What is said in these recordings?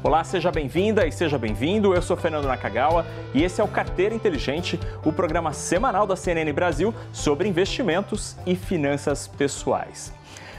Olá, seja bem-vinda e seja bem-vindo. Eu sou Fernando Nakagawa e esse é o Carteira Inteligente, o programa semanal da CNN Brasil sobre investimentos e finanças pessoais.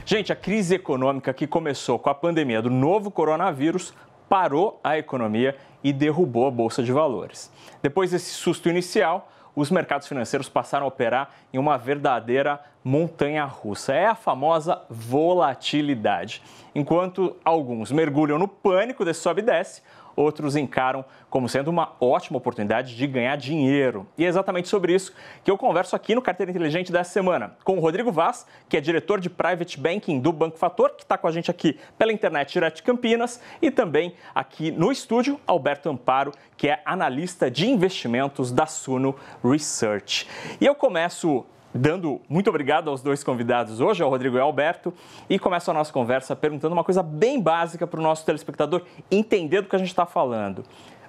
Gente, a crise econômica que começou com a pandemia do novo coronavírus parou a economia e derrubou a Bolsa de Valores. Depois desse susto inicial, os mercados financeiros passaram a operar em uma verdadeira montanha-russa. É a famosa volatilidade. Enquanto alguns mergulham no pânico desse sobe e desce, outros encaram como sendo uma ótima oportunidade de ganhar dinheiro. E é exatamente sobre isso que eu converso aqui no Carteira Inteligente dessa semana com o Rodrigo Vaz, que é diretor de Private Banking do Banco Fator, que está com a gente aqui pela internet direto de Campinas, e também aqui no estúdio, Alberto Amparo, que é analista de investimentos da Suno Research. E eu começo dando muito obrigado aos dois convidados hoje, ao Rodrigo e ao Alberto, e começo a nossa conversa perguntando uma coisa bem básica para o nosso telespectador entender do que a gente está falando.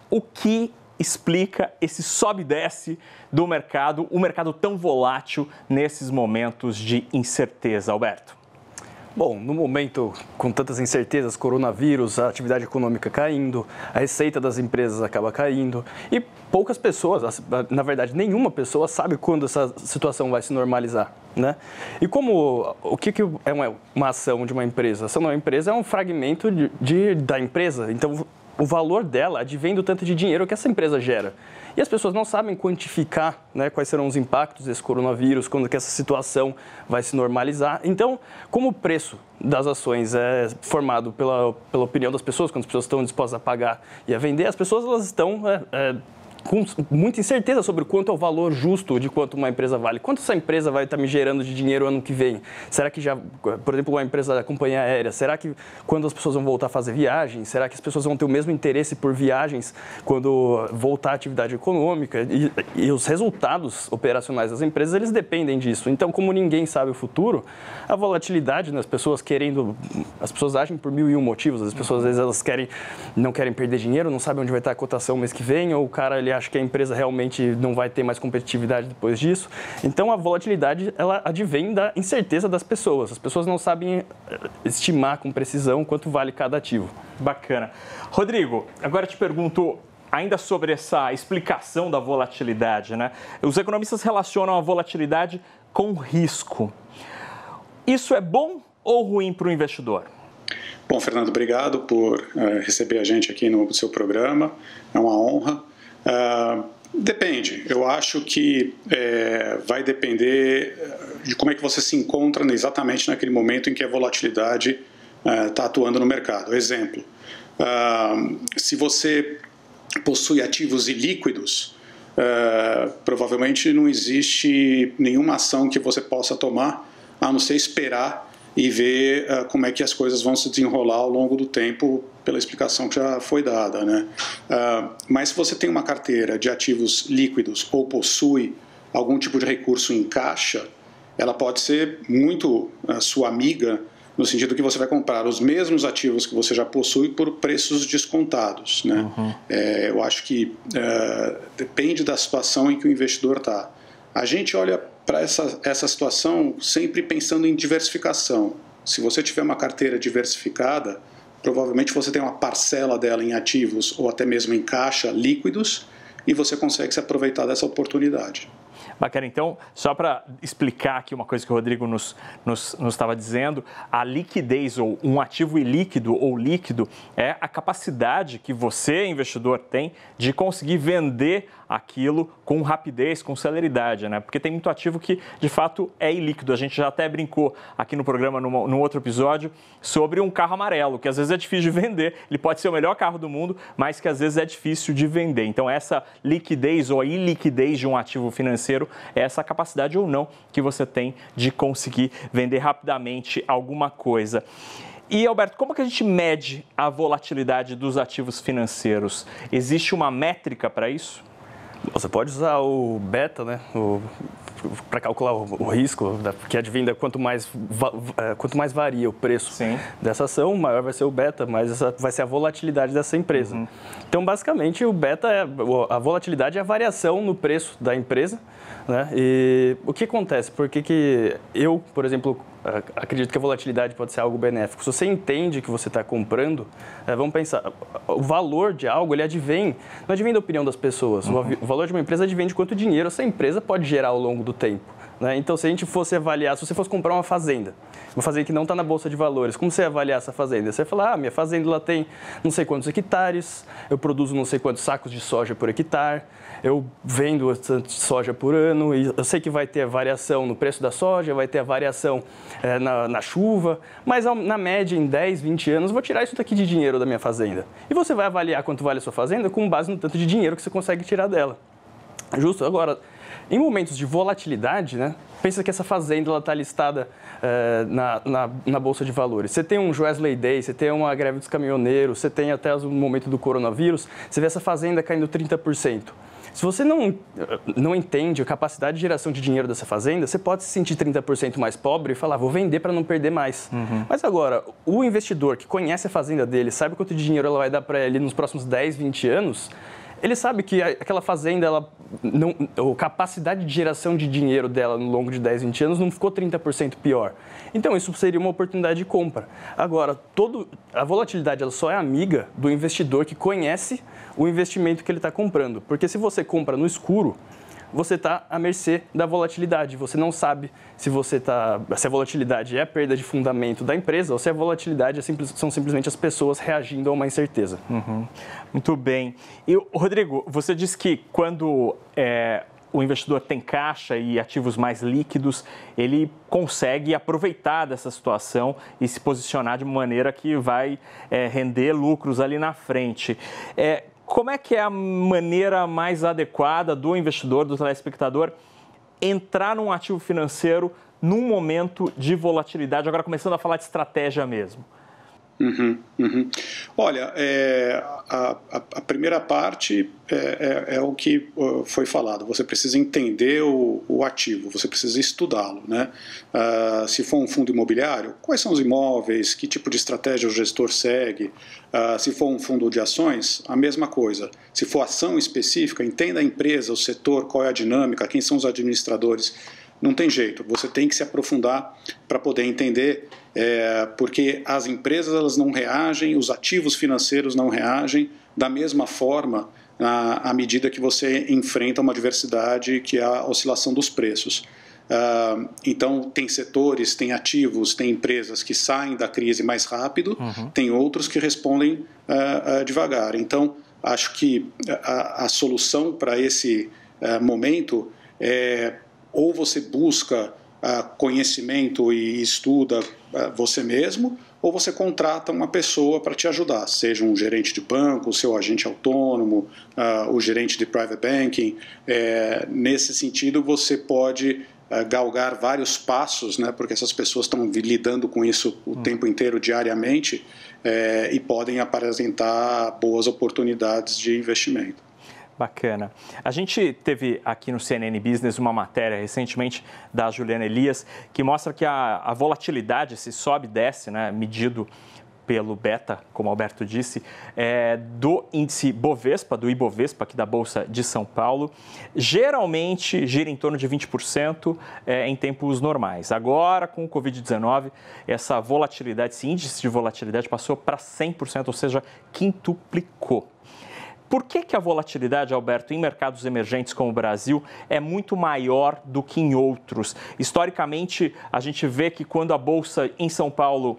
O que explica esse sobe e desce do mercado, o mercado tão volátil nesses momentos de incerteza, Alberto? Bom, no momento com tantas incertezas, coronavírus, a atividade econômica caindo, a receita das empresas acaba caindo e poucas pessoas, na verdade nenhuma pessoa sabe quando essa situação vai se normalizar, né? E o que é uma ação de uma empresa? A ação de uma empresa é um fragmento da empresa, então o valor dela advém do tanto de dinheiro que essa empresa gera. E as pessoas não sabem quantificar, né, quais serão os impactos desse coronavírus, quando que essa situação vai se normalizar. Então, como o preço das ações é formado pela opinião das pessoas, quando as pessoas estão dispostas a pagar e a vender, as pessoas elas estão com muita incerteza sobre quanto é o valor justo de quanto uma empresa vale. Quanto essa empresa vai estar me gerando de dinheiro ano que vem? Será que já, por exemplo, uma empresa da companhia aérea, será que quando as pessoas vão voltar a fazer viagens, será que as pessoas vão ter o mesmo interesse por viagens quando voltar a atividade econômica? E os resultados operacionais das empresas, eles dependem disso. Então, como ninguém sabe o futuro, a volatilidade, né, as pessoas agem por 1001 motivos. As pessoas, às vezes, elas não querem perder dinheiro, não sabem onde vai estar a cotação mês que vem, ou o cara, ele acha que a empresa realmente não vai ter mais competitividade depois disso. Então, a volatilidade, ela advém da incerteza das pessoas. As pessoas não sabem estimar com precisão quanto vale cada ativo. Bacana. Rodrigo, agora eu te pergunto ainda sobre essa explicação da volatilidade, né? Os economistas relacionam a volatilidade com risco. Isso é bom ou ruim para o investidor? Bom, Fernando, obrigado por receber a gente aqui no seu programa. É uma honra. Depende. Eu acho que vai depender de como é que você se encontra exatamente naquele momento em que a volatilidade está atuando no mercado. Exemplo, se você possui ativos ilíquidos, provavelmente não existe nenhuma ação que você possa tomar, a não ser esperar e ver como é que as coisas vão se desenrolar ao longo do tempo, pela explicação que já foi dada, né? Mas se você tem uma carteira de ativos líquidos ou possui algum tipo de recurso em caixa, ela pode ser muito sua amiga, no sentido que você vai comprar os mesmos ativos que você já possui por preços descontados, né? Uhum. Eu acho que depende da situação em que o investidor está. A gente olha para essa situação sempre pensando em diversificação. Se você tiver uma carteira diversificada, provavelmente você tem uma parcela dela em ativos ou até mesmo em caixa líquidos e você consegue se aproveitar dessa oportunidade. Bacana, então, só para explicar aqui uma coisa que o Rodrigo nos estava dizendo, a liquidez ou um ativo ilíquido ou líquido é a capacidade que você, investidor, tem de conseguir vender aquilo com rapidez, com celeridade, né? Porque tem muito ativo que, de fato, é ilíquido. A gente já até brincou aqui no programa, num outro episódio, sobre um carro amarelo, que às vezes é difícil de vender. Ele pode ser o melhor carro do mundo, mas que às vezes é difícil de vender. Então, essa liquidez ou a iliquidez de um ativo financeiro é essa capacidade ou não que você tem de conseguir vender rapidamente alguma coisa. E, Alberto, como que a gente mede a volatilidade dos ativos financeiros? Existe uma métrica para isso? Você pode usar o beta, né, para calcular o risco, que advém da quanto mais varia o preço dessa ação, maior vai ser o beta, mais vai ser a volatilidade dessa empresa. Uhum. Então, basicamente, o beta a volatilidade é a variação no preço da empresa, né? E o que acontece? Por que eu, por exemplo, acredito que a volatilidade pode ser algo benéfico. Se você entende que você está comprando, vamos pensar, o valor de algo, ele não advém da opinião das pessoas. O valor de uma empresa advém de quanto dinheiro essa empresa pode gerar ao longo do tempo. Né? Então, se a gente fosse avaliar, se você fosse comprar uma fazenda que não está na Bolsa de Valores, como você ia avaliar essa fazenda? Você vai falar, minha fazenda ela tem não sei quantos hectares, eu produzo não sei quantos sacos de soja por hectare, eu vendo soja por ano, e eu sei que vai ter a variação no preço da soja, vai ter a variação na chuva, mas na média, em 10, 20 anos, eu vou tirar isso daqui de dinheiro da minha fazenda. E você vai avaliar quanto vale a sua fazenda com base no tanto de dinheiro que você consegue tirar dela. Justo? Agora, em momentos de volatilidade, né, pensa que essa fazenda está listada na Bolsa de Valores. Você tem um Joesley Day, você tem uma greve dos caminhoneiros, você tem até o momento do coronavírus, você vê essa fazenda caindo 30%. Se você não entende a capacidade de geração de dinheiro dessa fazenda, você pode se sentir 30% mais pobre e falar, vou vender para não perder mais. Mas agora, o investidor que conhece a fazenda dele, sabe quanto de dinheiro ela vai dar para ele nos próximos 10, 20 anos, ele sabe que aquela fazenda, a capacidade de geração de dinheiro dela no longo de 10, 20 anos não ficou 30% pior. Então, isso seria uma oportunidade de compra. Agora, a volatilidade ela só é amiga do investidor que conhece o investimento que ele está comprando. Porque se você compra no escuro, você está à mercê da volatilidade. Você não sabe se a volatilidade é a perda de fundamento da empresa ou se a volatilidade são simplesmente as pessoas reagindo a uma incerteza. Muito bem. E, Rodrigo, você disse que quando o investidor tem caixa e ativos mais líquidos, ele consegue aproveitar dessa situação e se posicionar de uma maneira que vai render lucros ali na frente. Como é que é a maneira mais adequada do investidor, do telespectador, entrar num ativo financeiro num momento de volatilidade? Agora começando a falar de estratégia mesmo. Olha, a primeira parte é o que foi falado. Você precisa entender o ativo, você precisa estudá-lo, né? Se for um fundo imobiliário, quais são os imóveis, que tipo de estratégia o gestor segue? Se for um fundo de ações, a mesma coisa. Se for ação específica, entenda a empresa, o setor, qual é a dinâmica, quem são os administradores. Não tem jeito, você tem que se aprofundar para poder entender, porque as empresas elas não reagem, os ativos financeiros não reagem da mesma forma à medida que você enfrenta uma adversidade que é a oscilação dos preços. Então, tem setores, tem ativos, tem empresas que saem da crise mais rápido, tem outros que respondem devagar. Então, acho que a solução para esse momento é ou você busca conhecimento e estuda você mesmo, ou você contrata uma pessoa para te ajudar, seja um gerente de banco, o seu agente autônomo, o gerente de private banking. Nesse sentido, você pode galgar vários passos, né, porque essas pessoas estão lidando com isso o tempo inteiro, diariamente, e podem apresentar boas oportunidades de investimento. Bacana. A gente teve aqui no CNN Business uma matéria recentemente da Juliana Elias que mostra que a volatilidade, esse sobe e desce, né, medido pelo beta, como o Alberto disse, do índice Bovespa, do Ibovespa, aqui da Bolsa de São Paulo, geralmente gira em torno de 20% em tempos normais. Agora, com o Covid-19, essa volatilidade, esse índice de volatilidade passou para 100%, ou seja, quintuplicou. Por que a volatilidade, Alberto, em mercados emergentes como o Brasil é muito maior do que em outros? Historicamente, a gente vê que quando a Bolsa em São Paulo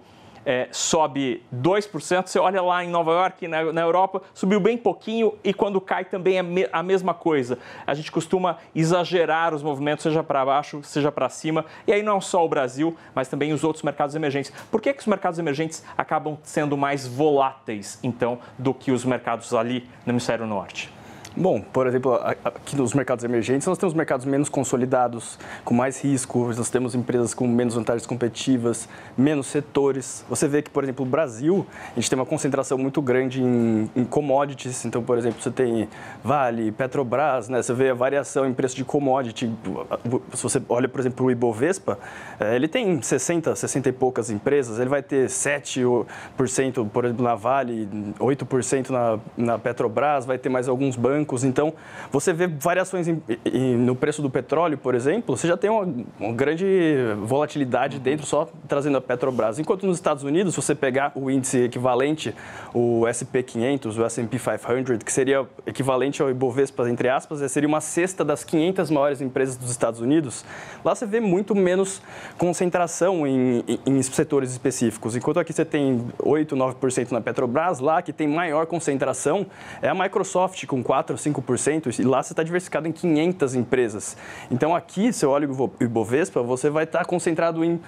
sobe 2%, você olha lá em Nova York, na Europa, subiu bem pouquinho e quando cai também é a mesma coisa. A gente costuma exagerar os movimentos, seja para baixo, seja para cima, e aí não só o Brasil, mas também os outros mercados emergentes. Por que os mercados emergentes acabam sendo mais voláteis, então, do que os mercados ali no hemisfério norte? Bom, por exemplo, aqui nos mercados emergentes, nós temos mercados menos consolidados, com mais risco, nós temos empresas com menos vantagens competitivas, menos setores. Você vê que, por exemplo, o Brasil, a gente tem uma concentração muito grande em commodities. Então, por exemplo, você tem Vale, Petrobras, né? Você vê a variação em preço de commodity. Se você olha, por exemplo, o Ibovespa, ele tem 60 e poucas empresas, ele vai ter 7%, por exemplo, na Vale, 8% na Petrobras, vai ter mais alguns bancos. bancos. Então, você vê variações no preço do petróleo, por exemplo, você já tem uma grande volatilidade dentro, só trazendo a Petrobras. Enquanto nos Estados Unidos, se você pegar o índice equivalente, o S&P 500, o S&P 500, que seria equivalente ao Ibovespa, entre aspas, seria uma cesta das 500 maiores empresas dos Estados Unidos, lá você vê muito menos concentração em setores específicos. Enquanto aqui você tem 8, 9% na Petrobras, lá que tem maior concentração é a Microsoft com 4, 5%, e lá você está diversificado em 500 empresas. Então aqui, se eu olho o Ibovespa, você vai estar concentrado em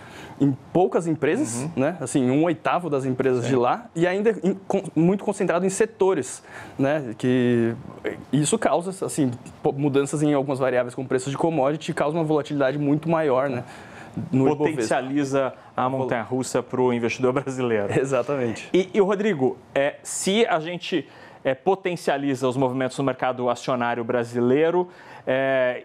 poucas empresas, né? Assim, 1/8 das empresas de lá, e ainda muito concentrado em setores, né? Que isso causa, assim, mudanças em algumas variáveis como preços de commodity, causa uma volatilidade muito maior, né? Potencializa a montanha-russa para o investidor brasileiro. Exatamente. E Rodrigo, se a gente potencializa os movimentos no mercado acionário brasileiro,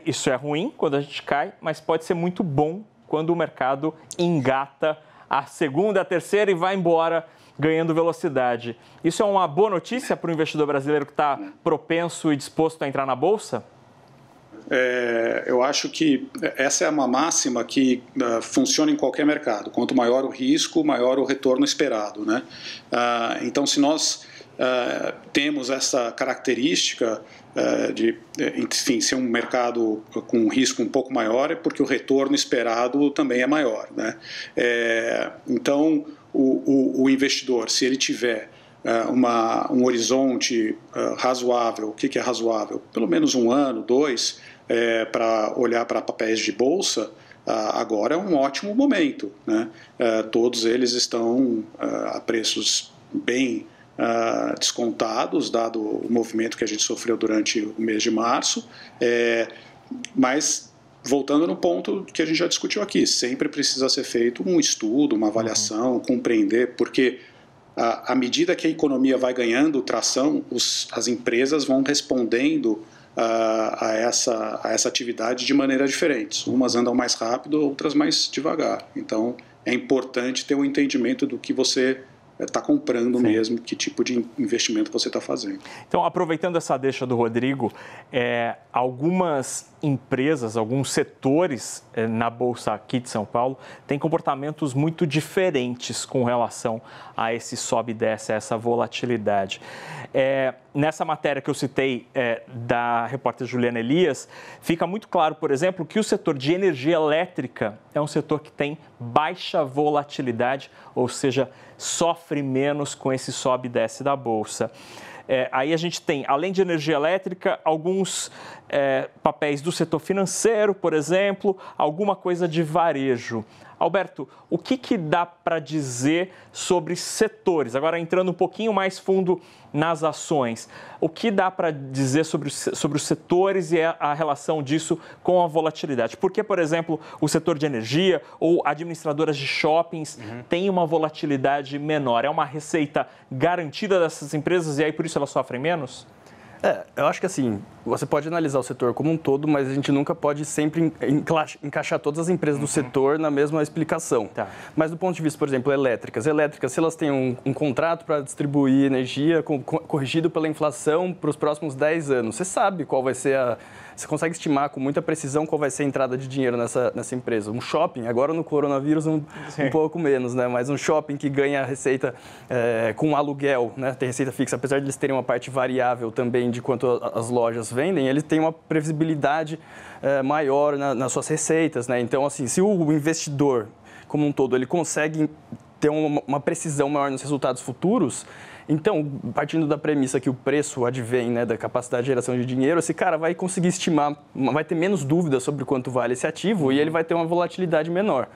isso é ruim quando a gente cai, mas pode ser muito bom quando o mercado engata a segunda, a terceira e vai embora ganhando velocidade. Isso é uma boa notícia para o investidor brasileiro que está propenso e disposto a entrar na Bolsa? Eu acho que essa é uma máxima que funciona em qualquer mercado. Quanto maior o risco, maior o retorno esperado, né? Então, se nós temos essa característica de, enfim, ser um mercado com um risco um pouco maior, é porque o retorno esperado também é maior, né? Então, o investidor, se ele tiver um horizonte razoável, o que é razoável? Pelo menos 1 ano, 2, para olhar para papéis de bolsa, agora é um ótimo momento, né? Todos eles estão a preços bem descontados, dado o movimento que a gente sofreu durante o mês de março, mas voltando no ponto que a gente já discutiu aqui, sempre precisa ser feito um estudo, uma avaliação, compreender, porque à medida que a economia vai ganhando tração, as empresas vão respondendo a essa atividade de maneira diferente. Umas andam mais rápido, outras mais devagar. Então, é importante ter um entendimento do que você está comprando. Sim. Mesmo, que tipo de investimento você está fazendo. Então, aproveitando essa deixa do Rodrigo, algumas empresas, alguns setores na Bolsa aqui de São Paulo têm comportamentos muito diferentes com relação a esse sobe e desce, a essa volatilidade. Nessa matéria que eu citei da repórter Juliana Elias, fica muito claro, por exemplo, que o setor de energia elétrica é um setor que tem baixa volatilidade, ou seja, sofre menos com esse sobe e desce da Bolsa. Aí a gente tem, além de energia elétrica, alguns papéis do setor financeiro, por exemplo, alguma coisa de varejo. Alberto, o que dá para dizer sobre setores? Agora, entrando um pouquinho mais fundo nas ações, o que dá para dizer sobre os setores e a relação disso com a volatilidade? Por que, por exemplo, o setor de energia ou administradoras de shoppings tem uma volatilidade menor? É uma receita garantida dessas empresas e aí por isso elas sofrem menos? Eu acho que assim, você pode analisar o setor como um todo, mas a gente nunca pode sempre encaixar todas as empresas do setor na mesma explicação. Tá. Mas do ponto de vista, por exemplo, elétricas, se elas têm um contrato para distribuir energia corrigido pela inflação para os próximos 10 anos, você sabe qual vai ser você consegue estimar com muita precisão qual vai ser a entrada de dinheiro nessa empresa. Um shopping, agora no coronavírus um pouco menos, né? Mas um shopping que ganha receita com aluguel, né? Tem receita fixa, apesar de eles terem uma parte variável também de quanto as lojas vendem, eles têm uma previsibilidade maior nas suas receitas, né? Então, assim, se o investidor como um todo ele consegue ter uma precisão maior nos resultados futuros, então, partindo da premissa que o preço advém, né, da capacidade de geração de dinheiro, esse cara vai conseguir estimar, vai ter menos dúvidas sobre quanto vale esse ativo e ele vai ter uma volatilidade menor.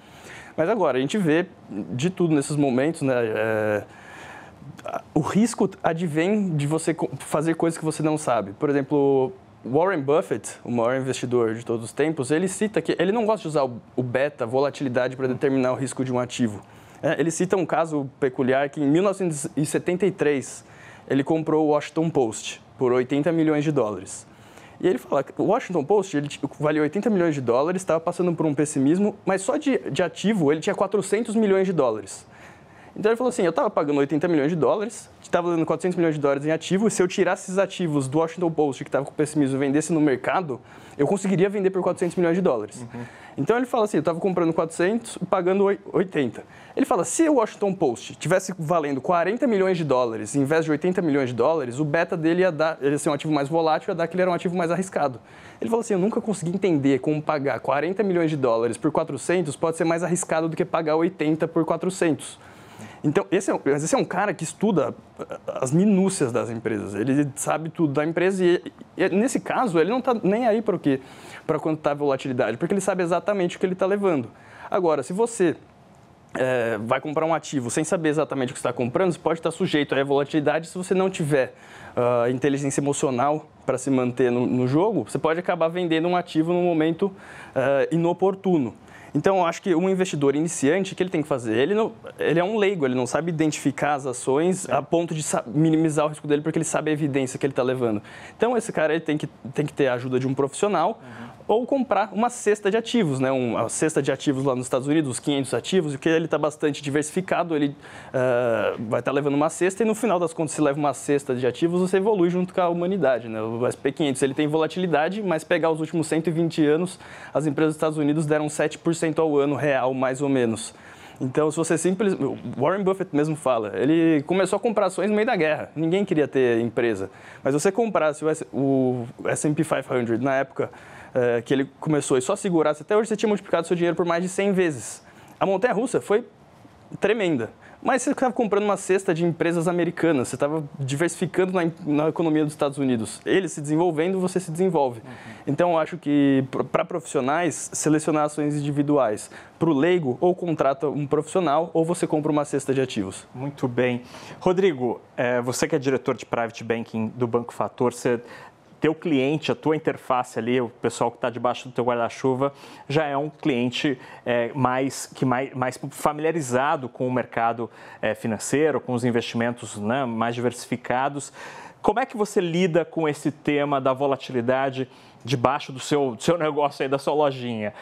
Mas agora, a gente vê de tudo nesses momentos, né, o risco advém de você fazer coisas que você não sabe. Por exemplo, Warren Buffett, o maior investidor de todos os tempos, ele cita que ele não gosta de usar o beta, volatilidade, para determinar o risco de um ativo. Ele cita um caso peculiar que em 1973 ele comprou o Washington Post por $80 milhões. E ele fala que o Washington Post ele valia $80 milhões, estava passando por um pessimismo, mas só de ativo ele tinha $400 milhões. Então ele falou assim, eu estava pagando 80 milhões de dólares, estava dando 400 milhões de dólares em ativo, e se eu tirasse esses ativos do Washington Post, que estava com pessimismo, e vendesse no mercado, eu conseguiria vender por 400 milhões de dólares. Então ele fala assim, eu estava comprando 400 e pagando 80. Ele fala, se o Washington Post tivesse valendo 40 milhões de dólares em vez de 80 milhões de dólares, o beta dele ia ser um ativo mais volátil, ia dar que ele era um ativo mais arriscado. Ele falou assim, eu nunca consegui entender como pagar 40 milhões de dólares por 400 pode ser mais arriscado do que pagar 80 por 400. Então, esse é um cara que estuda as minúcias das empresas. Ele sabe tudo da empresa e nesse caso, ele não está nem aí para quanto está a volatilidade, porque ele sabe exatamente o que ele está levando. Agora, se você vai comprar um ativo sem saber exatamente o que você está comprando, você pode estar sujeito à volatilidade. Se você não tiver inteligência emocional para se manter no jogo, você pode acabar vendendo um ativo num momento inoportuno. Então, eu acho que um investidor iniciante, o que ele tem que fazer? Ele é um leigo, ele não sabe identificar as ações a ponto de minimizar o risco dele, porque ele sabe a evidência que ele está levando. Então, esse cara ele tem que ter a ajuda de um profissional ou comprar uma cesta de ativos, né? Uma cesta de ativos lá nos Estados Unidos, os 500 ativos, e que ele está bastante diversificado, ele vai estar levando uma cesta e no final das contas, se leva uma cesta de ativos, você evolui junto com a humanidade, né? O S&P 500 ele tem volatilidade, mas pegar os últimos 120 anos, as empresas dos Estados Unidos deram 7% ao ano real, mais ou menos. Então, se você simplesmente... Warren Buffett mesmo fala, ele começou a comprar ações no meio da guerra, ninguém queria ter empresa. Mas se você comprasse o S&P 500 na época que ele começou e só segurasse, até hoje você tinha multiplicado seu dinheiro por mais de 100 vezes. A montanha-russa foi tremenda. Mas você estava comprando uma cesta de empresas americanas, você estava diversificando na economia dos Estados Unidos. Eles se desenvolvendo, você se desenvolve. Então, eu acho que para profissionais, selecionar ações individuais. Para o leigo, ou contrata um profissional, ou você compra uma cesta de ativos. Muito bem. Rodrigo, você que é diretor de Private Banking do Banco Fator, teu cliente, a tua interface ali, o pessoal que está debaixo do teu guarda-chuva, já é um cliente mais familiarizado com o mercado financeiro, com os investimentos, né, mais diversificados. Como é que você lida com esse tema da volatilidade debaixo do seu negócio aí, da sua lojinha?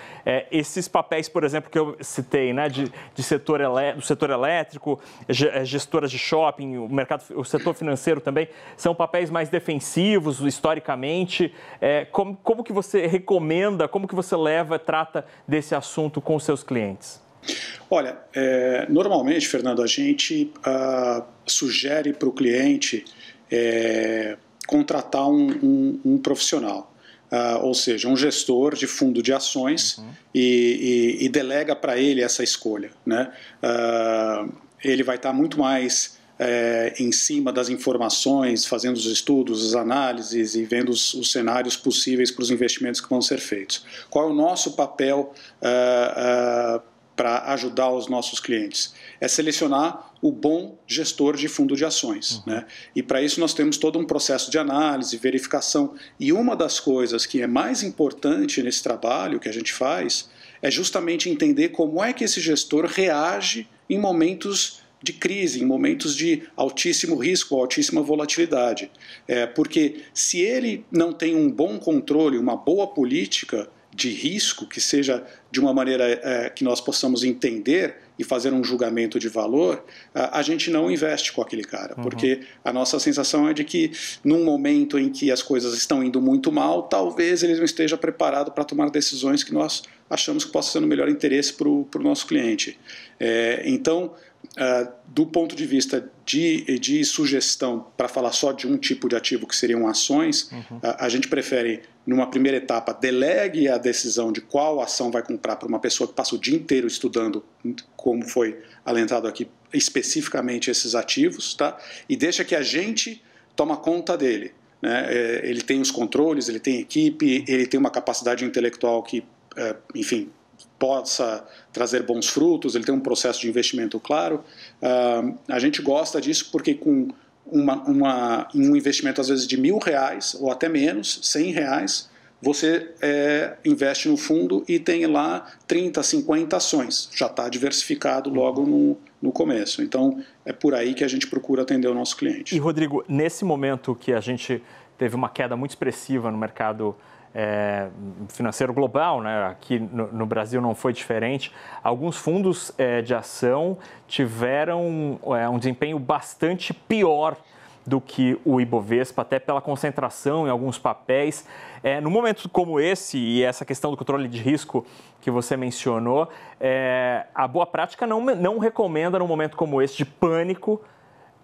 Esses papéis, por exemplo, que eu citei, né, do setor elétrico, gestoras de shopping, o setor financeiro também, são papéis mais defensivos, historicamente. Como que você recomenda, como que você trata desse assunto com os seus clientes? Olha, normalmente, Fernando, a gente sugere para o cliente contratar um profissional. Ou seja, um gestor de fundo de ações e delega para ele essa escolha, né? Ele vai estar muito mais em cima das informações, fazendo os estudos, as análises e vendo os cenários possíveis para os investimentos que vão ser feitos. Qual é o nosso papel para ajudar os nossos clientes? É selecionar o bom gestor de fundo de ações, né? E para isso nós temos todo um processo de análise, verificação. E uma das coisas que é mais importante nesse trabalho que a gente faz é justamente entender como é que esse gestor reage em momentos de crise, em momentos de altíssimo risco, altíssima volatilidade. Porque se ele não tem um bom controle, uma boa política de risco, que seja de uma maneira que nós possamos entender e fazer um julgamento de valor, a gente não investe com aquele cara, porque a nossa sensação é de que num momento em que as coisas estão indo muito mal, talvez ele não esteja preparado para tomar decisões que nós achamos que possam ser no melhor interesse para o nosso cliente. Então, do ponto de vista de sugestão, para falar só de um tipo de ativo que seriam ações, a gente prefere, numa primeira etapa, delegue a decisão de qual ação vai comprar para uma pessoa que passa o dia inteiro estudando, como foi alentado aqui, especificamente esses ativos, tá? E deixa que a gente toma conta dele, né? Ele tem os controles, ele tem equipe, ele tem uma capacidade intelectual que, enfim, possa trazer bons frutos, ele tem um processo de investimento claro. A gente gosta disso porque com um investimento às vezes de R$1.000 ou até menos, R$100, você investe no fundo e tem lá 30, 50 ações. Já está diversificado logo no começo. Então, é por aí que a gente procura atender o nosso cliente. E, Rodrigo, nesse momento que a gente teve uma queda muito expressiva no mercado financeiro global, né? Aqui no Brasil não foi diferente. Alguns fundos de ação tiveram um desempenho bastante pior do que o Ibovespa, até pela concentração em alguns papéis. No momento como esse, e essa questão do controle de risco que você mencionou, a boa prática não recomenda, num momento como esse de pânico,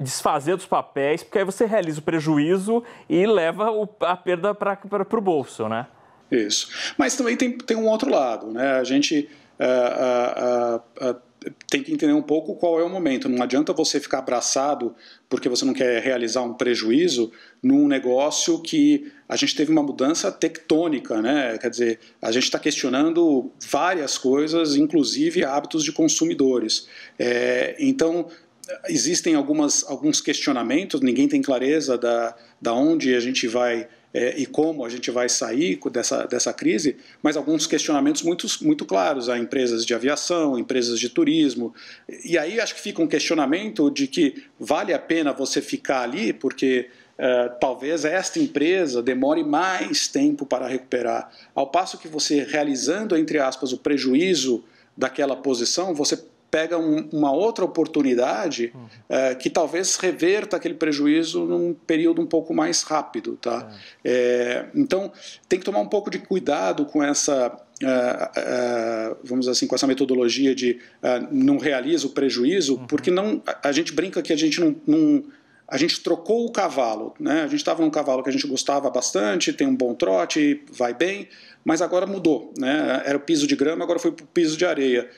desfazer dos papéis, porque aí você realiza o prejuízo e leva a perda para o bolso, né? Isso. Mas também tem um outro lado, né? A gente tem que entender um pouco qual é o momento. Não adianta você ficar abraçado porque você não quer realizar um prejuízo num negócio que a gente teve uma mudança tectônica, né? Quer dizer, a gente está questionando várias coisas, inclusive hábitos de consumidores. Então, existem alguns questionamentos, ninguém tem clareza da onde a gente vai e como a gente vai sair dessa crise, mas alguns questionamentos muito claros a empresas de aviação, empresas de turismo. E aí acho que fica um questionamento de que vale a pena você ficar ali, porque talvez esta empresa demore mais tempo para recuperar. Ao passo que você, realizando, entre aspas, o prejuízo daquela posição, você pega uma outra oportunidade que talvez reverta aquele prejuízo num período um pouco mais rápido. Tá? Então, tem que tomar um pouco de cuidado com essa, vamos dizer assim, com essa metodologia de não realiza o prejuízo, porque a gente brinca que a gente trocou o cavalo, né? A gente estava num cavalo que a gente gostava bastante, tem um bom trote, vai bem, mas agora mudou, né? Era o piso de grama, agora foi para o piso de areia.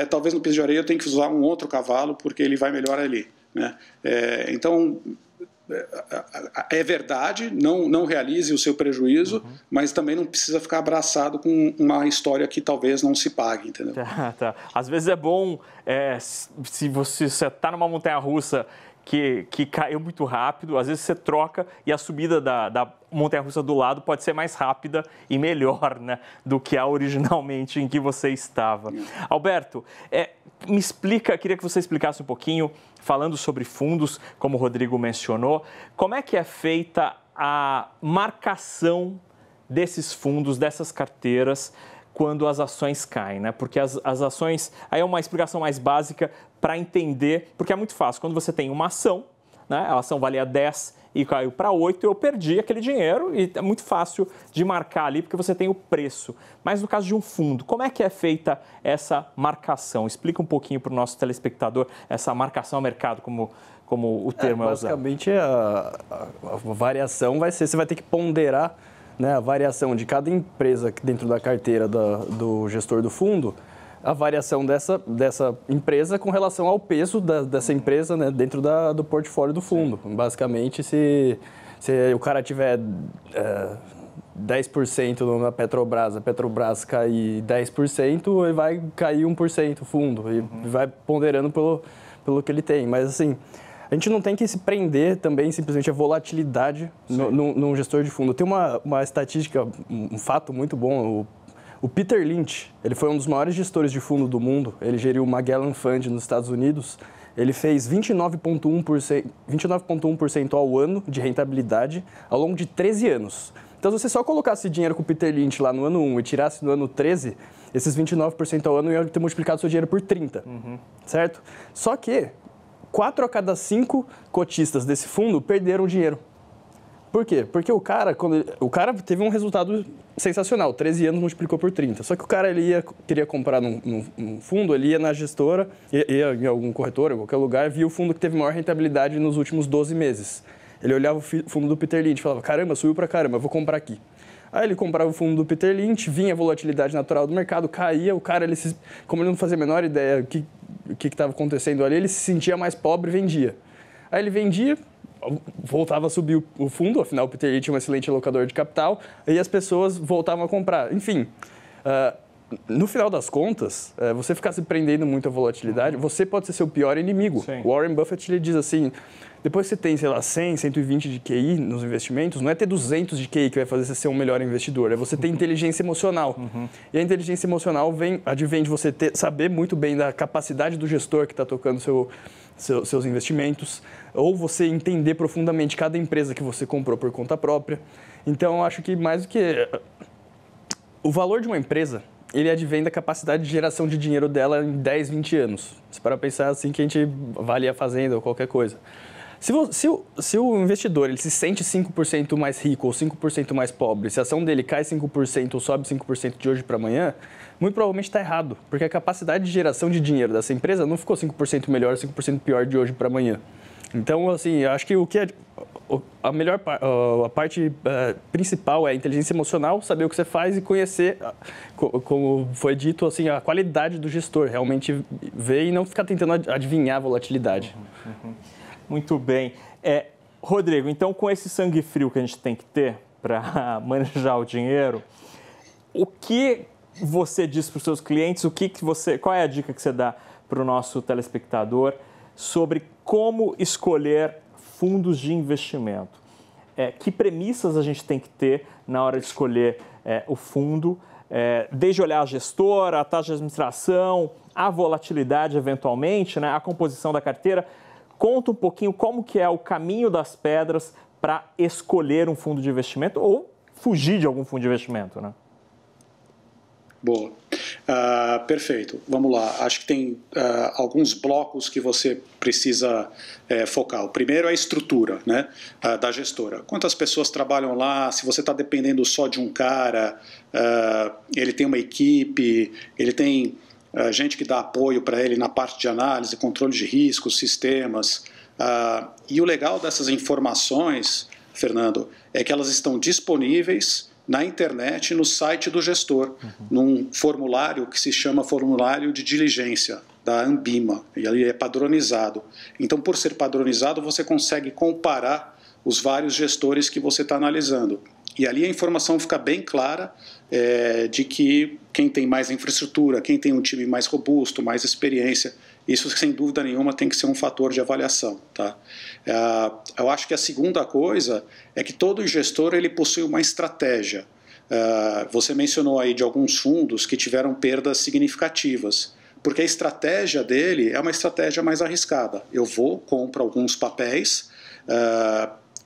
Talvez no piso de areia eu tenha que usar um outro cavalo porque ele vai melhor ali, né? Então, é verdade, não realize o seu prejuízo, mas também não precisa ficar abraçado com uma história que talvez não se pague, entendeu? Tá. Às vezes é bom, se você está numa montanha-russa que caiu muito rápido, às vezes você troca e a subida da montanha-russa do lado pode ser mais rápida e melhor, né, do que a originalmente em que você estava. Alberto, queria que você explicasse um pouquinho, falando sobre fundos, como o Rodrigo mencionou, como é que é feita a marcação desses fundos, dessas carteiras, quando as ações caem, né? Porque as ações, aí é uma explicação mais básica para entender, porque é muito fácil, quando você tem uma ação, né? A ação valia 10 e caiu para 8, eu perdi aquele dinheiro e é muito fácil de marcar ali, porque você tem o preço. Mas no caso de um fundo, como é que é feita essa marcação? Explica um pouquinho para o nosso telespectador essa marcação ao mercado, como o termo é usado. Basicamente, a variação vai ser, você vai ter que ponderar, né, a variação de cada empresa dentro da carteira do gestor do fundo, a variação dessa empresa com relação ao peso dessa empresa, né, dentro do portfólio do fundo. Basicamente, se o cara tiver 10% na Petrobras, a Petrobras cair 10%, ele vai cair 1% o fundo, e vai ponderando pelo que ele tem. Mas, assim, a gente não tem que se prender também simplesmente à volatilidade num gestor de fundo. Tem uma estatística, um fato muito bom. O Peter Lynch, ele foi um dos maiores gestores de fundo do mundo. Ele geriu o Magellan Fund nos Estados Unidos. Ele fez 29,1% ao ano de rentabilidade ao longo de 13 anos. Então, se você só colocasse dinheiro com o Peter Lynch lá no ano 1 e tirasse no ano 13, esses 29% ao ano iam ter multiplicado seu dinheiro por 30, certo? Só que 4 a cada 5 cotistas desse fundo perderam dinheiro. Por quê? Porque o cara teve um resultado sensacional, 13 anos multiplicou por 30. Só que o cara queria comprar num fundo, ele ia na gestora, ia em algum corretor, em qualquer lugar, via o fundo que teve maior rentabilidade nos últimos 12 meses. Ele olhava o fundo do Peter Lynch e falava, caramba, subiu pra caramba, vou comprar aqui. Aí ele comprava o fundo do Peter Lynch, vinha a volatilidade natural do mercado, caía, o cara, como ele não fazia a menor ideia o que estava acontecendo ali, ele se sentia mais pobre e vendia. Aí ele vendia, voltava a subir o fundo, afinal o Peter Lynch é um excelente alocador de capital, e as pessoas voltavam a comprar. Enfim, no final das contas, você ficar se prendendo muito à volatilidade, você pode ser seu pior inimigo. Sim. O Warren Buffett, ele diz assim, depois que você tem, sei lá, 100, 120 de QI nos investimentos, não é ter 200 de QI que vai fazer você ser um melhor investidor, é você ter inteligência emocional. E a inteligência emocional advém de você saber muito bem da capacidade do gestor que está tocando seus investimentos, ou você entender profundamente cada empresa que você comprou por conta própria. Então, eu acho que mais do que o valor de uma empresa, ele advém da capacidade de geração de dinheiro dela em 10, 20 anos. Se para pensar assim que a gente avalia a fazenda ou qualquer coisa. Se o investidor ele se sente 5% mais rico ou 5% mais pobre, se a ação dele cai 5% ou sobe 5% de hoje para amanhã, muito provavelmente está errado, porque a capacidade de geração de dinheiro dessa empresa não ficou 5% melhor, 5% pior de hoje para amanhã. Então, assim, eu acho que a parte principal é a inteligência emocional, saber o que você faz e conhecer, como foi dito, assim, a qualidade do gestor, realmente ver e não ficar tentando adivinhar a volatilidade. Muito bem. Rodrigo, então com esse sangue frio que a gente tem que ter para manejar o dinheiro, o que você diz para os seus clientes, qual é a dica que você dá para o nosso telespectador sobre como escolher fundos de investimento? Que premissas a gente tem que ter na hora de escolher o fundo, desde olhar a gestora, a taxa de administração, a volatilidade eventualmente, né, a composição da carteira. Conta um pouquinho como que é o caminho das pedras para escolher um fundo de investimento ou fugir de algum fundo de investimento, né? Boa. Perfeito. Vamos lá. Acho que tem alguns blocos que você precisa focar. O primeiro é a estrutura, né, da gestora. Quantas pessoas trabalham lá? Se você está dependendo só de um cara, ele tem uma equipe, ele tem gente que dá apoio para ele na parte de análise, controle de riscos, sistemas. E o legal dessas informações, Fernando, é que elas estão disponíveis na internet, no site do gestor, num formulário que se chama formulário de diligência da Anbima, e ele é padronizado. Então, por ser padronizado, você consegue comparar os vários gestores que você está analisando. E ali a informação fica bem clara de que quem tem mais infraestrutura, quem tem um time mais robusto, mais experiência, isso sem dúvida nenhuma tem que ser um fator de avaliação. Tá? Eu acho que a segunda coisa é que todo gestor ele possui uma estratégia. Você mencionou aí de alguns fundos que tiveram perdas significativas, porque a estratégia dele é uma estratégia mais arriscada. Eu compro alguns papéis,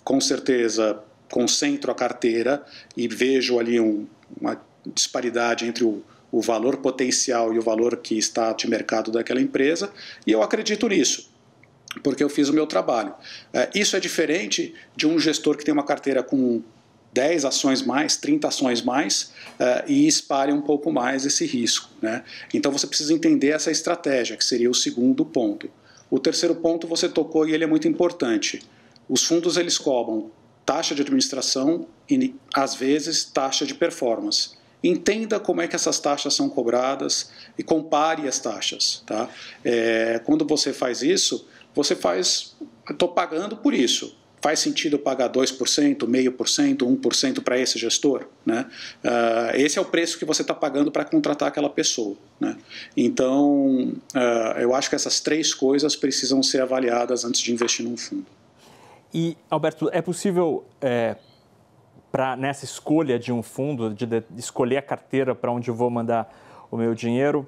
com certeza concentro a carteira e vejo ali uma disparidade entre o valor potencial e o valor que está de mercado daquela empresa, e eu acredito nisso, porque eu fiz o meu trabalho. Isso é diferente de um gestor que tem uma carteira com 10 ações mais, 30 ações mais, e espalha um pouco mais esse risco, né? Então você precisa entender essa estratégia, que seria o segundo ponto. O terceiro ponto você tocou e ele é muito importante. Os fundos eles cobram taxa de administração e, às vezes, taxa de performance. Entenda como é que essas taxas são cobradas e compare as taxas. Tá? Quando você faz isso, você faz, estou pagando por isso. Faz sentido eu pagar 2%, 0,5%, 1% para esse gestor? Né? Esse é o preço que você está pagando para contratar aquela pessoa. Né? Então, eu acho que essas três coisas precisam ser avaliadas antes de investir num fundo. E, Alberto, é possível, nessa escolha de um fundo, de escolher a carteira para onde eu vou mandar o meu dinheiro,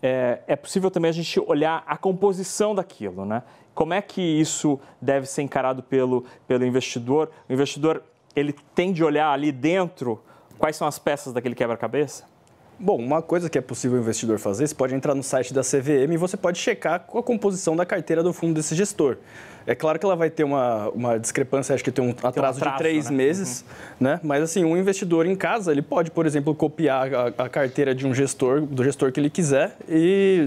é possível também a gente olhar a composição daquilo, né? Como é que isso deve ser encarado pelo investidor? O investidor ele tem de olhar ali dentro quais são as peças daquele quebra-cabeça? Bom, uma coisa que é possível o investidor fazer, você pode entrar no site da CVM e você pode checar a composição da carteira do fundo desse gestor. É claro que ela vai ter uma discrepância, acho que tem um atraso de 3 meses, né? Mas assim, um investidor em casa, ele pode, por exemplo, copiar a carteira de do gestor que ele quiser,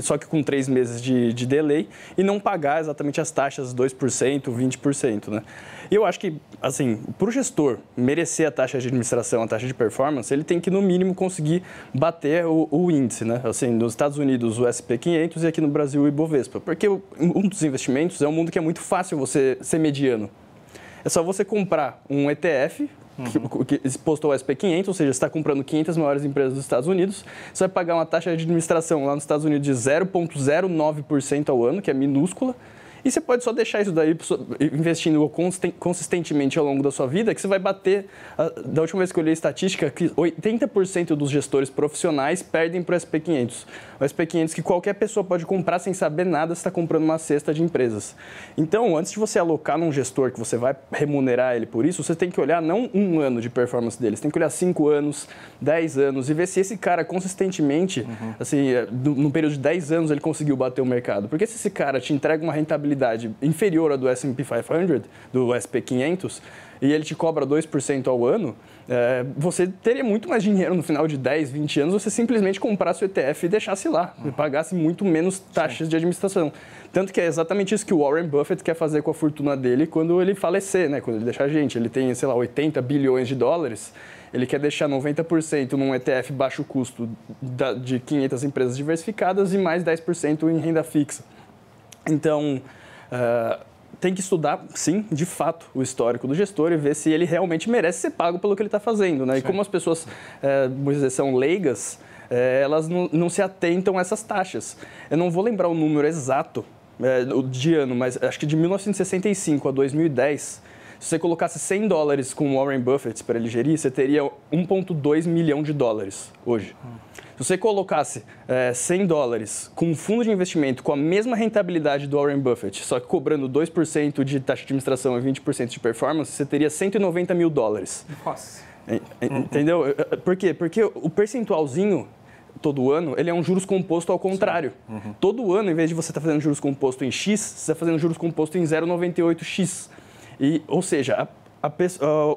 só que com 3 meses de delay, e não pagar exatamente as taxas 2%, 20%, né? E eu acho que, assim, para o gestor merecer a taxa de administração, a taxa de performance, ele tem que, no mínimo, conseguir bater o índice, né? Assim, nos Estados Unidos, o S&P 500 e aqui no Brasil, o Ibovespa. Porque um dos investimentos é um mundo que é muito fácil você ser mediano. É só você comprar um ETF exposto ao S&P 500, ou seja, você está comprando 500 maiores empresas dos Estados Unidos, você vai pagar uma taxa de administração lá nos Estados Unidos de 0,09% ao ano, que é minúscula, E você pode só deixar isso daí investindo consistentemente ao longo da sua vida, que você vai bater, da última vez que eu olhei a estatística, que 80% dos gestores profissionais perdem para o SP500. O SP500 que qualquer pessoa pode comprar sem saber nada, você está comprando uma cesta de empresas. Então, antes de você alocar num gestor que você vai remunerar ele por isso, você tem que olhar não um ano de performance dele, você tem que olhar 5 anos, 10 anos e ver se esse cara consistentemente, assim, no período de 10 anos, ele conseguiu bater o mercado. Porque se esse cara te entrega uma rentabilidade inferior à do S&P 500, do SP500, e ele te cobra 2% ao ano, você teria muito mais dinheiro no final de 10, 20 anos, você simplesmente comprasse o ETF e deixasse lá, e pagasse muito menos taxas de administração. Tanto que é exatamente isso que o Warren Buffett quer fazer com a fortuna dele quando ele falecer, né? Quando ele deixar a gente. Ele tem, sei lá, 80 bilhões de dólares, ele quer deixar 90% num ETF baixo custo de 500 empresas diversificadas e mais 10% em renda fixa. Então, tem que estudar, sim, de fato, o histórico do gestor e ver se ele realmente merece ser pago pelo que ele está fazendo, né? E como as pessoas, vamos dizer, são leigas, elas não se atentam a essas taxas. Eu não vou lembrar o número exato de ano, mas acho que de 1965 a 2010, se você colocasse $100 com o Warren Buffett para ele gerir, você teria 1,2 milhão de dólares hoje. Se você colocasse $100 com um fundo de investimento com a mesma rentabilidade do Warren Buffett, só que cobrando 2% de taxa de administração e 20% de performance, você teria $190 mil. Nossa. Entendeu? Por quê? Porque o percentualzinho todo ano, ele é um juros composto ao contrário. Todo ano, em vez de você estar fazendo juros composto em X, você está fazendo juros composto em 0,98X. Ou seja,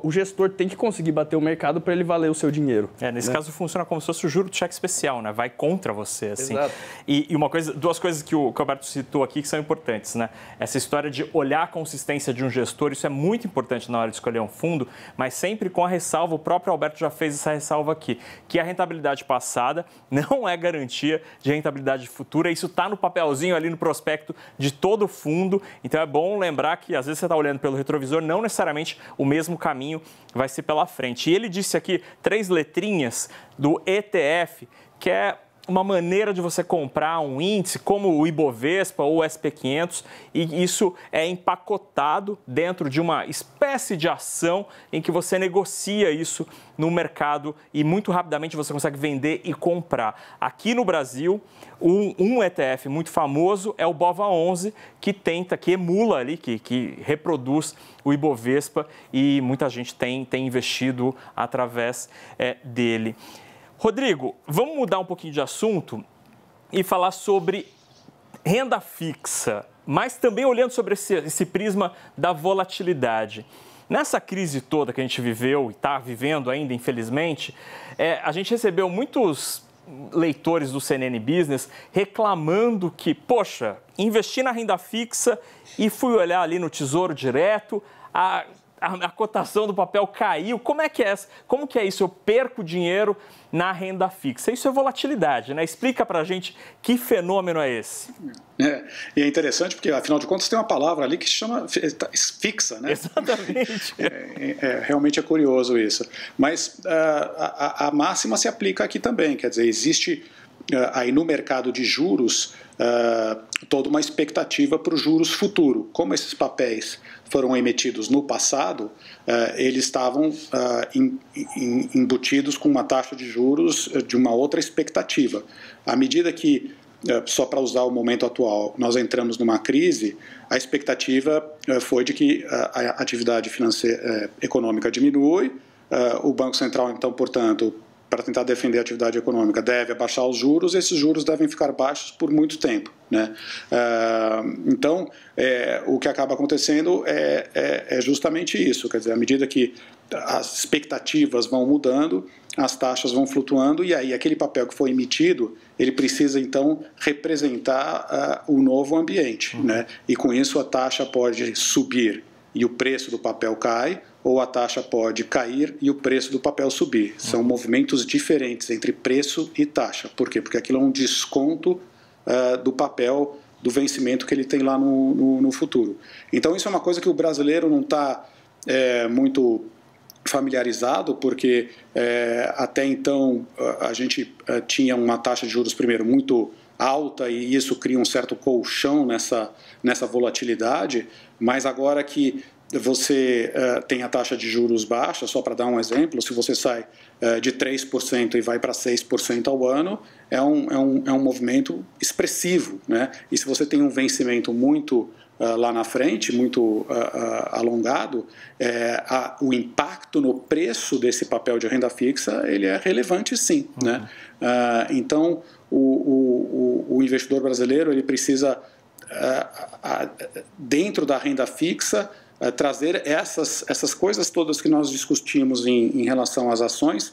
o gestor tem que conseguir bater o mercado para ele valer o seu dinheiro. Nesse caso funciona como se fosse o juro de cheque especial, né? Vai contra você, assim. Exato. E duas coisas que o Alberto citou aqui que são importantes, né? Essa história de olhar a consistência de um gestor, isso é muito importante na hora de escolher um fundo, mas sempre com a ressalva, o próprio Alberto já fez essa ressalva aqui, que a rentabilidade passada não é garantia de rentabilidade futura, isso está no papelzinho ali no prospecto de todo fundo, então é bom lembrar que às vezes você está olhando pelo retrovisor, não necessariamente o mesmo caminho vai ser pela frente. E ele disse aqui 3 letrinhas do ETF, que é uma maneira de você comprar um índice como o Ibovespa ou o SP500 e isso é empacotado dentro de uma espécie de ação em que você negocia isso no mercado e muito rapidamente você consegue vender e comprar. Aqui no Brasil, um ETF muito famoso é o BOVA11, que emula ali, que reproduz o Ibovespa e muita gente tem investido através dele. Rodrigo, vamos mudar um pouquinho de assunto e falar sobre renda fixa, mas também olhando sobre esse prisma da volatilidade. Nessa crise toda que a gente viveu e está vivendo ainda, infelizmente, a gente recebeu muitos leitores do CNN Business reclamando que, poxa, investi na renda fixa e fui olhar ali no Tesouro Direto, a cotação do papel caiu. Como que é isso? Eu perco dinheiro na renda fixa. Isso é volatilidade, né? Explica pra gente que fenômeno é esse. E é interessante porque, afinal de contas, tem uma palavra ali que se chama fixa, né? Exatamente. Realmente é curioso isso. Mas a máxima se aplica aqui também. Quer dizer, existe aí no mercado de juros toda uma expectativa para os juros futuro. Como esses papéis foram emitidos no passado, eles estavam embutidos com uma taxa de juros de uma outra expectativa. À medida que, só para usar o momento atual, nós entramos numa crise, a expectativa foi de que a atividade financeira, econômica diminui, o Banco Central, então, portanto, para tentar defender a atividade econômica, deve abaixar os juros, esses juros devem ficar baixos por muito tempo, né? Então, o que acaba acontecendo é justamente isso, quer dizer, à medida que as expectativas vão mudando, as taxas vão flutuando e aí aquele papel que foi emitido, ele precisa então representar o novo ambiente, né? E com isso a taxa pode subir e o preço do papel cai, ou a taxa pode cair e o preço do papel subir. São movimentos diferentes entre preço e taxa. Por quê? Porque aquilo é um desconto do papel, do vencimento que ele tem lá no futuro. Então, isso é uma coisa que o brasileiro não está muito familiarizado, porque até então a gente tinha uma taxa de juros, primeiro, muito alta e isso cria um certo colchão nessa volatilidade, mas agora que você tem a taxa de juros baixa, só para dar um exemplo, se você sai de 3% e vai para 6% ao ano, é um movimento expressivo, né? E se você tem um vencimento muito lá na frente, muito alongado, o impacto no preço desse papel de renda fixa ele é relevante, sim, né? Então, o investidor brasileiro ele precisa, dentro da renda fixa, trazer essas coisas todas que nós discutimos em relação às ações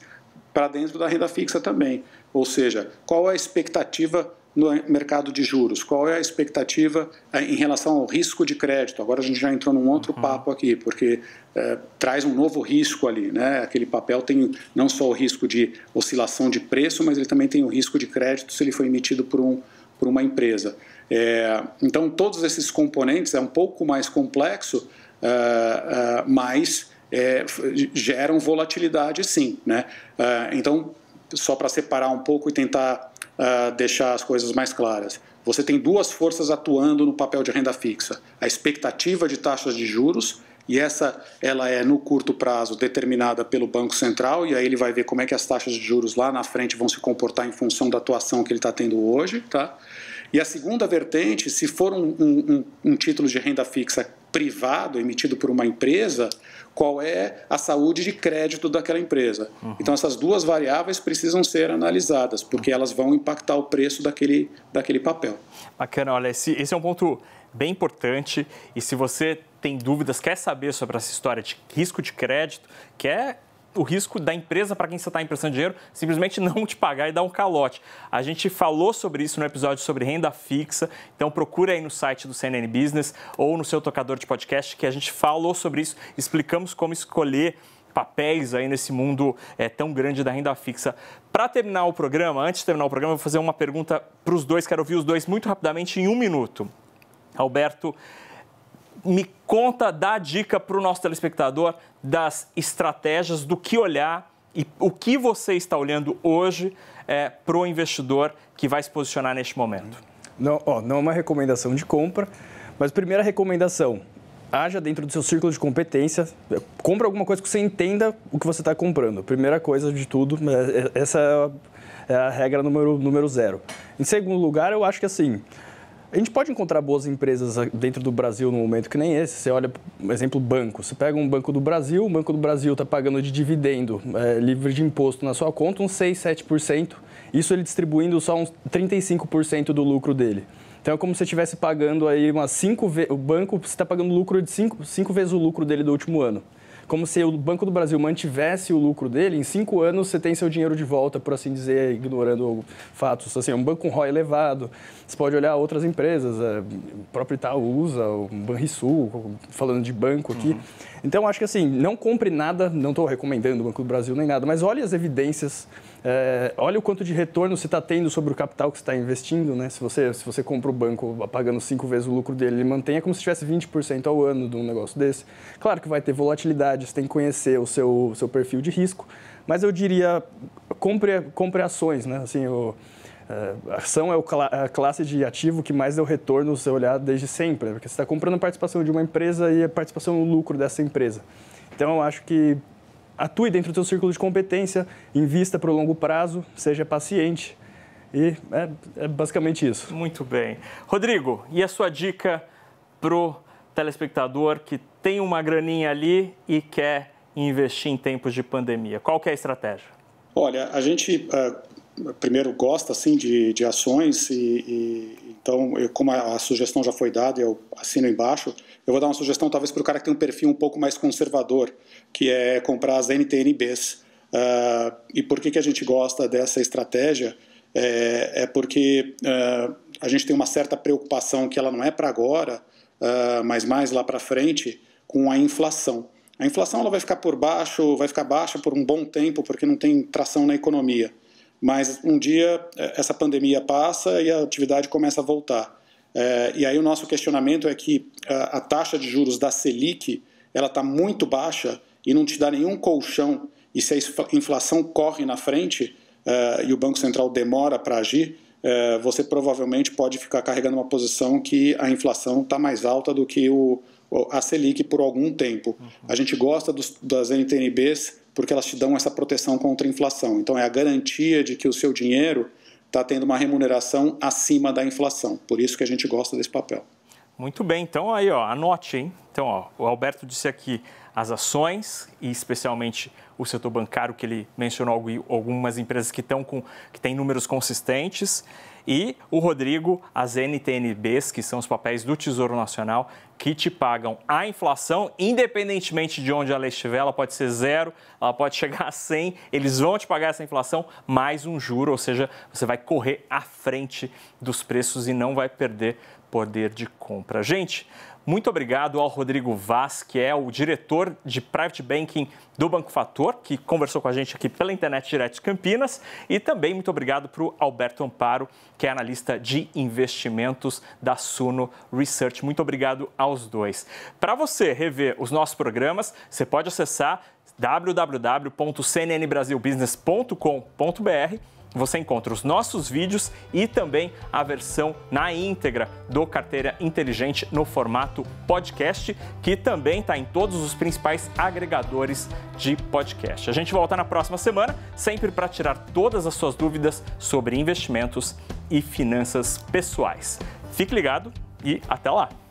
para dentro da renda fixa também. Ou seja, qual é a expectativa no mercado de juros? Qual é a expectativa em relação ao risco de crédito? Agora a gente já entrou num outro papo aqui, porque traz um novo risco ali, né? Aquele papel tem não só o risco de oscilação de preço, mas ele também tem o risco de crédito se ele foi emitido por uma empresa. Então, todos esses componentes é um pouco mais complexo, mas geram volatilidade, sim, né? Então, só para separar um pouco e tentar deixar as coisas mais claras. Você tem duas forças atuando no papel de renda fixa. A expectativa de taxas de juros, e ela é no curto prazo determinada pelo Banco Central, e aí ele vai ver como é que as taxas de juros lá na frente vão se comportar em função da atuação que ele está tendo hoje, tá? E a segunda vertente, se for um título de renda fixa privado emitido por uma empresa, qual é a saúde de crédito daquela empresa. Então, essas duas variáveis precisam ser analisadas, porque elas vão impactar o preço daquele papel. Bacana, olha, esse é um ponto bem importante, e se você tem dúvidas, quer saber sobre essa história de risco de crédito, quer o risco da empresa para quem você está emprestando dinheiro simplesmente não te pagar e dar um calote. A gente falou sobre isso no episódio sobre renda fixa, então procura aí no site do CNN Business ou no seu tocador de podcast que a gente falou sobre isso, explicamos como escolher papéis aí nesse mundo tão grande da renda fixa. Para terminar o programa, antes de terminar o programa, eu vou fazer uma pergunta para os dois, quero ouvir os dois muito rapidamente em 1 minuto. Alberto, me conta, dá a dica para o nosso telespectador das estratégias, do que olhar e o que você está olhando hoje para o investidor que vai se posicionar neste momento. Não é uma recomendação de compra, mas primeira recomendação, haja dentro do seu círculo de competência, compra alguma coisa que você entenda o que você está comprando. Primeira coisa de tudo, essa é a regra número 0. Em segundo lugar, eu acho que assim, a gente pode encontrar boas empresas dentro do Brasil no momento que nem esse. Você olha, por exemplo, banco. Você pega um Banco do Brasil, o Banco do Brasil está pagando de dividendo livre de imposto na sua conta uns 6, 7%. Isso ele distribuindo só uns 35% do lucro dele. Então é como se você estivesse pagando aí umas 5 vezes. O banco está pagando lucro de 5 vezes o lucro dele do último ano. Como se o Banco do Brasil mantivesse o lucro dele, em 5 anos você tem seu dinheiro de volta, por assim dizer, ignorando fatos. Assim, é um banco com ROI elevado. Você pode olhar outras empresas, o próprio Itaúsa, o Banrisul, falando de banco aqui. Então, acho que assim, não compre nada, não estou recomendando o Banco do Brasil nem nada, mas olhe as evidências, olhe o quanto de retorno você está tendo sobre o capital que você está investindo, né? Se você compra o banco pagando 5 vezes o lucro dele, ele mantém, é como se tivesse 20% ao ano de um negócio desse. Claro que vai ter volatilidade, você tem que conhecer o seu perfil de risco, mas eu diria, compre ações, né? Assim, a ação é a classe de ativo que mais deu retorno se você olhar desde sempre, porque você está comprando a participação de uma empresa e a participação no lucro dessa empresa. Então, eu acho que atue dentro do seu círculo de competência, invista para o longo prazo, seja paciente e é basicamente isso. Muito bem. Rodrigo, e a sua dica para o telespectador que tem uma graninha ali e quer investir em tempos de pandemia? Qual que é a estratégia? Olha, a gente primeiro gosta assim de ações então, como a sugestão já foi dada, eu assino embaixo, eu vou dar uma sugestão talvez para o cara que tem um perfil um pouco mais conservador, que é comprar as NTN-Bs. E por que a gente gosta dessa estratégia? Porque a gente tem uma certa preocupação que ela não é para agora, mas mais lá para frente, com a inflação. A inflação ela vai ficar baixa por um bom tempo, porque não tem tração na economia. Mas um dia essa pandemia passa e a atividade começa a voltar. E aí o nosso questionamento é que a taxa de juros da Selic ela está muito baixa e não te dá nenhum colchão. E se a inflação corre na frente e o Banco Central demora para agir, você provavelmente pode ficar carregando uma posição que a inflação está mais alta do que a Selic por algum tempo. A gente gosta das NTN-Bs porque elas te dão essa proteção contra a inflação. Então, é a garantia de que o seu dinheiro está tendo uma remuneração acima da inflação. Por isso que a gente gosta desse papel. Muito bem, então aí, ó, anote, hein? Então, ó, o Alberto disse aqui as ações e especialmente o setor bancário, que ele mencionou algumas empresas que têm números consistentes, e o Rodrigo, as NTN-Bs, que são os papéis do Tesouro Nacional, que te pagam a inflação, independentemente de onde ela estiver, ela pode ser 0, ela pode chegar a 100, eles vão te pagar essa inflação mais um juro, ou seja, você vai correr à frente dos preços e não vai perder poder de compra. Gente, muito obrigado ao Rodrigo Vaz, que é o diretor de Private Banking do Banco Fator, que conversou com a gente aqui pela internet direto de Campinas. E também muito obrigado para o Alberto Amparo, que é analista de investimentos da Suno Research. Muito obrigado aos dois. Para você rever os nossos programas, você pode acessar www.cnnbrasilbusiness.com.br. Você encontra os nossos vídeos e também a versão na íntegra do Carteira Inteligente no formato podcast, que também está em todos os principais agregadores de podcast. A gente volta na próxima semana, sempre para tirar todas as suas dúvidas sobre investimentos e finanças pessoais. Fique ligado e até lá!